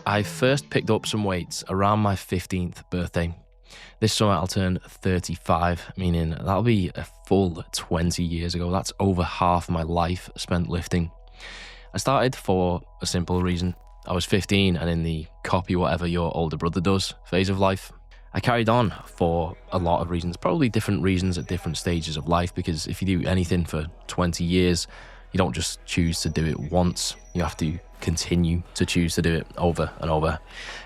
I first picked up some weights around my 15th birthday. This summer I'll turn 35, meaning that'll be a full 20 years ago. That's over half my life spent lifting. I started for a simple reason. I was 15 and in the copy whatever your older brother does phase of life. I carried on for a lot of reasons, probably different reasons at different stages of life, because if you do anything for 20 years, you don't just choose to do it once. You have to continue to choose to do it over and over.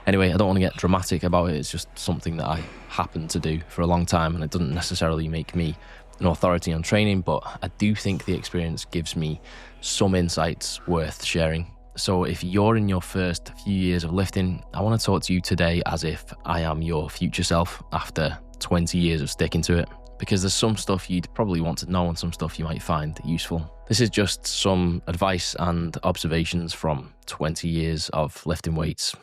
Anyway, I don't want to get dramatic about it. It's just something that I happened to do for a long time, and it doesn't necessarily make me an authority on training, but I do think the experience gives me some insights worth sharing. So if you're in your first few years of lifting, I want to talk to you today as if I am your future self after 20 years of sticking to it, because there's some stuff you'd probably want to know and some stuff you might find useful. This is just some advice and observations from 20 years of lifting weights.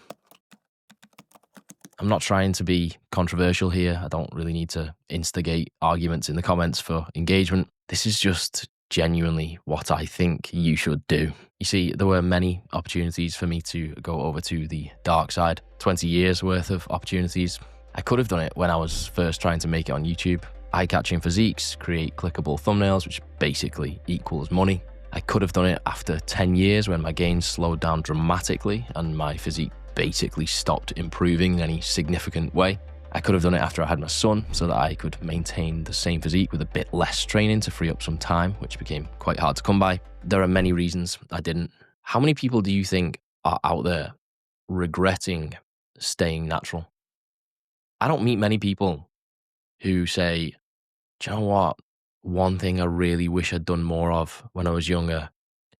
I'm not trying to be controversial here. I don't really need to instigate arguments in the comments for engagement. This is just genuinely what I think you should do. You see, there were many opportunities for me to go over to the dark side. 20 years worth of opportunities. I could have done it when I was first trying to make it on YouTube. Eye-catching physiques, create clickable thumbnails, which basically equals money. I could have done it after 10 years when my gains slowed down dramatically and my physique basically stopped improving in any significant way. I could have done it after I had my son so that I could maintain the same physique with a bit less training to free up some time, which became quite hard to come by. There are many reasons I didn't. How many people do you think are out there regretting staying natural? I don't meet many people who say, do you know what? One thing I really wish I'd done more of when I was younger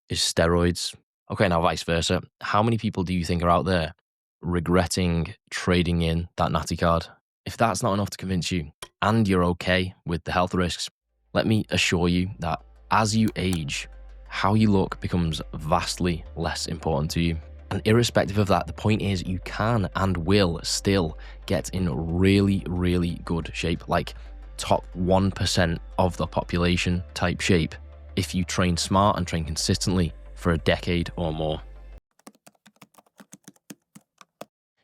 is steroids. Okay, now vice versa. How many people do you think are out there regretting trading in that natty card? If that's not enough to convince you, and you're okay with the health risks, let me assure you that as you age, how you look becomes vastly less important to you. And irrespective of that, the point is you can and will still get in really, really good shape, like top 1% of the population type shape, if you train smart and train consistently for a decade or more.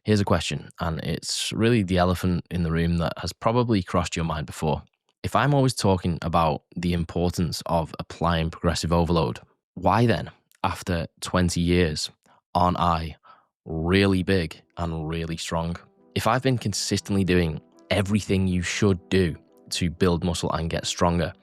Here's a question, and it's really the elephant in the room that has probably crossed your mind before. If I'm always talking about the importance of applying progressive overload, why then, after 20 years, aren't I really big and really strong? If I've been consistently doing everything you should do to build muscle and get stronger,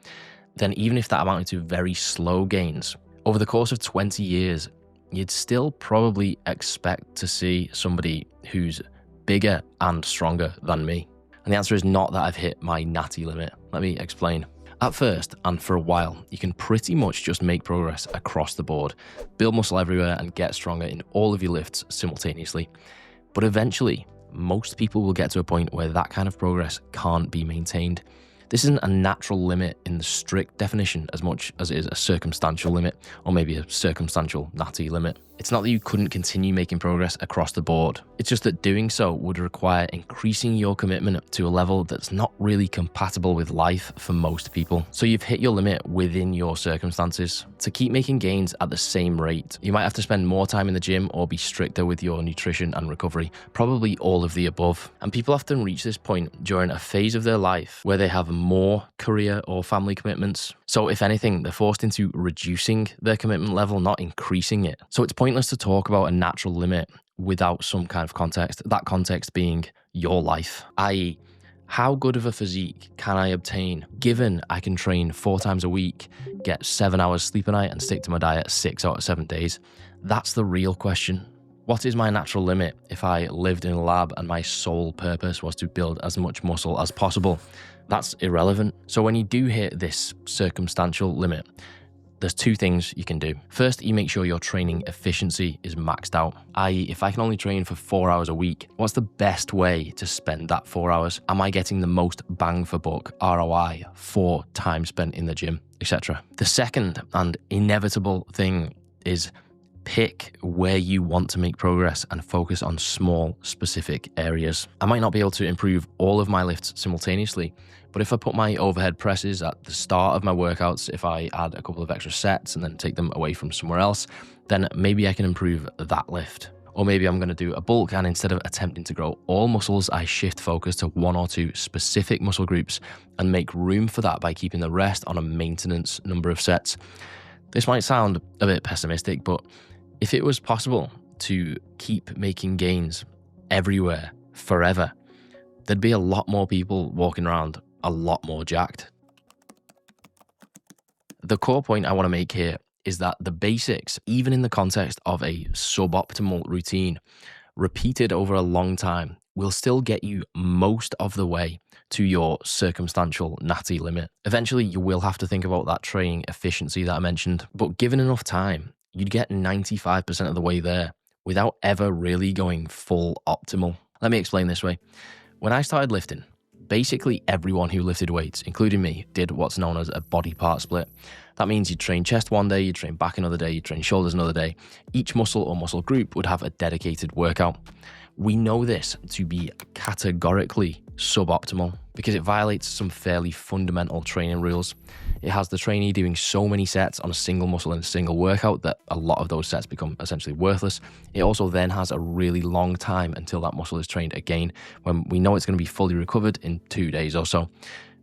then even if that amounted to very slow gains, over the course of 20 years, you'd still probably expect to see somebody who's bigger and stronger than me. And the answer is not that I've hit my natty limit. Let me explain. At first, and for a while, you can pretty much just make progress across the board, build muscle everywhere and get stronger in all of your lifts simultaneously. But eventually, most people will get to a point where that kind of progress can't be maintained. This isn't a natural limit in the strict definition as much as it is a circumstantial limit, or maybe a circumstantial natty limit. It's not that you couldn't continue making progress across the board. It's just that doing so would require increasing your commitment to a level that's not really compatible with life for most people. So you've hit your limit within your circumstances. To keep making gains at the same rate, you might have to spend more time in the gym or be stricter with your nutrition and recovery, probably all of the above. And people often reach this point during a phase of their life where they have more career or family commitments. So if anything, they're forced into reducing their commitment level, not increasing it. So it's pointless to talk about a natural limit without some kind of context, that context being your life, i.e., how good of a physique can I obtain given I can train 4 times a week, get 7 hours sleep a night and stick to my diet 6 out of 7 days? That's the real question. What is my natural limit if I lived in a lab and my sole purpose was to build as much muscle as possible? That's irrelevant. So when you do hit this circumstantial limit, there's 2 things you can do. First, you make sure your training efficiency is maxed out, i.e. if I can only train for 4 hours a week, what's the best way to spend that 4 hours? Am I getting the most bang for buck ROI for time spent in the gym, etc.? The second and inevitable thing is Pick where you want to make progress and focus on small, specific areas. I might not be able to improve all of my lifts simultaneously, but if I put my overhead presses at the start of my workouts, if I add a couple of extra sets and then take them away from somewhere else, then maybe I can improve that lift. Or maybe I'm going to do a bulk, and instead of attempting to grow all muscles, I shift focus to 1 or 2 specific muscle groups and make room for that by keeping the rest on a maintenance number of sets. This might sound a bit pessimistic, but if it was possible to keep making gains everywhere, forever, there'd be a lot more people walking around a lot more jacked. The core point I want to make here is that the basics, even in the context of a suboptimal routine, repeated over a long time, will still get you most of the way to your circumstantial natty limit. Eventually, you will have to think about that training efficiency that I mentioned, but given enough time, you'd get 95% of the way there without ever really going full optimal. Let me explain this way. When I started lifting, basically everyone who lifted weights, including me, did what's known as a body part split. That means you'd train chest one day, you'd train back another day, you'd train shoulders another day. Each muscle or muscle group would have a dedicated workout. We know this to be categorically suboptimal because it violates some fairly fundamental training rules. It has the trainee doing so many sets on a single muscle in a single workout that a lot of those sets become essentially worthless. It also then has a really long time until that muscle is trained again, when we know it's going to be fully recovered in 2 days or so.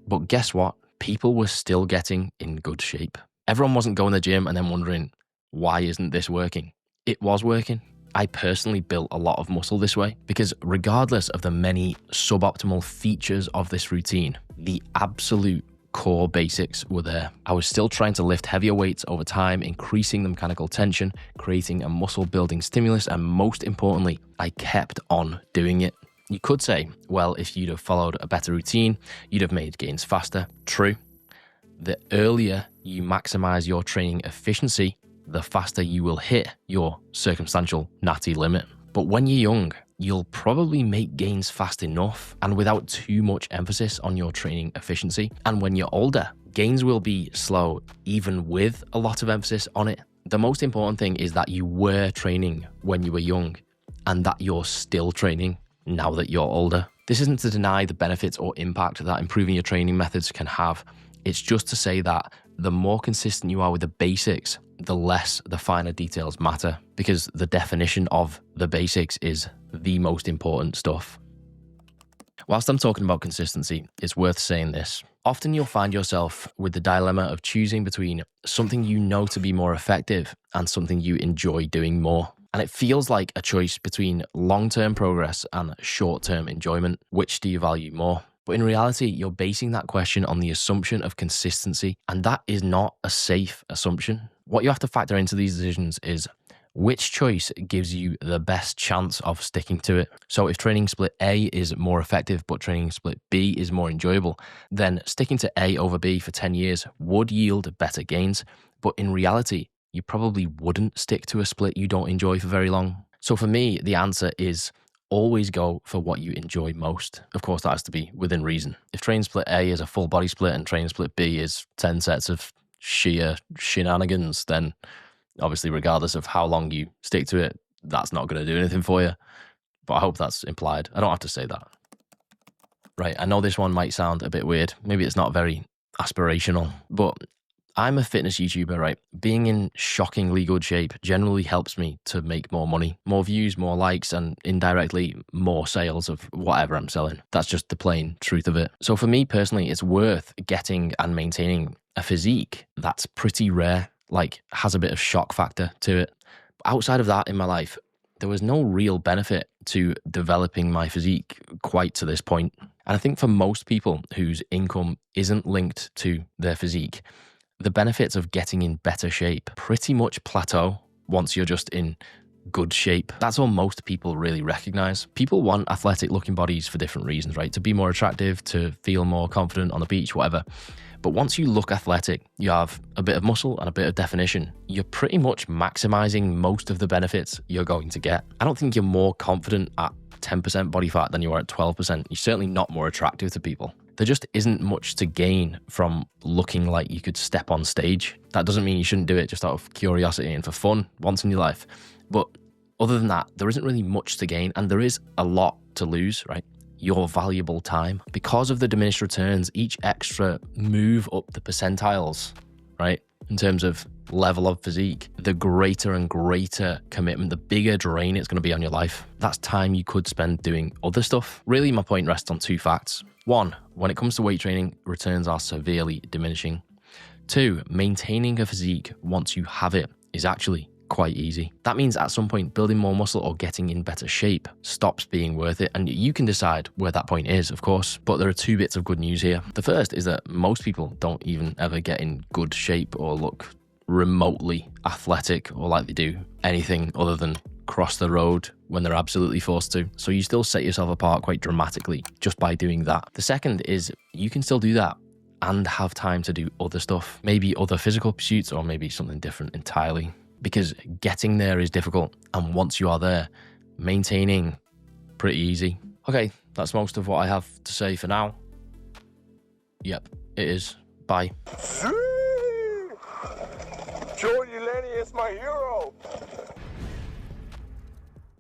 But guess what? People were still getting in good shape. Everyone wasn't going to the gym and then wondering, why isn't this working? It was working. I personally built a lot of muscle this way because regardless of the many suboptimal features of this routine, the absolute core basics were there. I was still trying to lift heavier weights over time, increasing the mechanical tension, creating a muscle building stimulus, and most importantly, I kept on doing it. You could say, well, if you'd have followed a better routine, you'd have made gains faster. True. The earlier you maximize your training efficiency, the faster you will hit your circumstantial natty limit. But when you're young, you'll probably make gains fast enough and without too much emphasis on your training efficiency. And when you're older, gains will be slow, even with a lot of emphasis on it. The most important thing is that you were training when you were young and that you're still training now that you're older. This isn't to deny the benefits or impact that improving your training methods can have. It's just to say that the more consistent you are with the basics, the less the finer details matter, because the definition of the basics is the most important stuff. Whilst I'm talking about consistency, it's worth saying this. Often you'll find yourself with the dilemma of choosing between something you know to be more effective and something you enjoy doing more. And it feels like a choice between long-term progress and short-term enjoyment. Which do you value more? But in reality, you're basing that question on the assumption of consistency, and that is not a safe assumption. What you have to factor into these decisions is which choice gives you the best chance of sticking to it. So if training split A is more effective, but training split B is more enjoyable, then sticking to A over B for 10 years would yield better gains. But in reality, you probably wouldn't stick to a split you don't enjoy for very long. So for me, the answer is always go for what you enjoy most. Of course, that has to be within reason. If training split A is a full body split and training split B is 10 sets of sheer shenanigans, then obviously, regardless of how long you stick to it, that's not going to do anything for you. But I hope that's implied. I don't have to say that. Right, I know this one might sound a bit weird. Maybe it's not very aspirational, but I'm a fitness YouTuber, right? Being in shockingly good shape generally helps me to make more money, more views, more likes, and indirectly more sales of whatever I'm selling. That's just the plain truth of it. So for me personally, it's worth getting and maintaining a physique that's pretty rare, like has a bit of shock factor to it. Outside of that in my life, there was no real benefit to developing my physique quite to this point. And I think for most people whose income isn't linked to their physique, the benefits of getting in better shape pretty much plateau once you're just in good shape. That's all most people really recognize. People want athletic looking bodies for different reasons, right? To be more attractive, to feel more confident on the beach, whatever. But once you look athletic, you have a bit of muscle and a bit of definition, you're pretty much maximizing most of the benefits you're going to get. I don't think you're more confident at 10% body fat than you are at 12%. You're certainly not more attractive to people. There just isn't much to gain from looking like you could step on stage. That doesn't mean you shouldn't do it just out of curiosity and for fun once in your life. But other than that, there isn't really much to gain, and there is a lot to lose, right? Your valuable time. Because of the diminished returns, each extra move up the percentiles, right, in terms of level of physique, the greater and greater commitment, the bigger drain it's going to be on your life. That's time you could spend doing other stuff. Really, my point rests on two facts. One, when it comes to weight training, returns are severely diminishing. Two, maintaining a physique once you have it is actually quite easy. That means at some point, building more muscle or getting in better shape stops being worth it. And you can decide where that point is, of course. But there are two bits of good news here. The first is that most people don't even ever get in good shape or look remotely athletic or like they do anything other than cross the road when they're absolutely forced to. So you still set yourself apart quite dramatically just by doing that. The second is you can still do that and have time to do other stuff, maybe other physical pursuits or maybe something different entirely, because getting there is difficult. And once you are there, maintaining pretty easy. Okay, that's most of what I have to say for now. Yep, it is. Bye. Joey Lenny is my hero.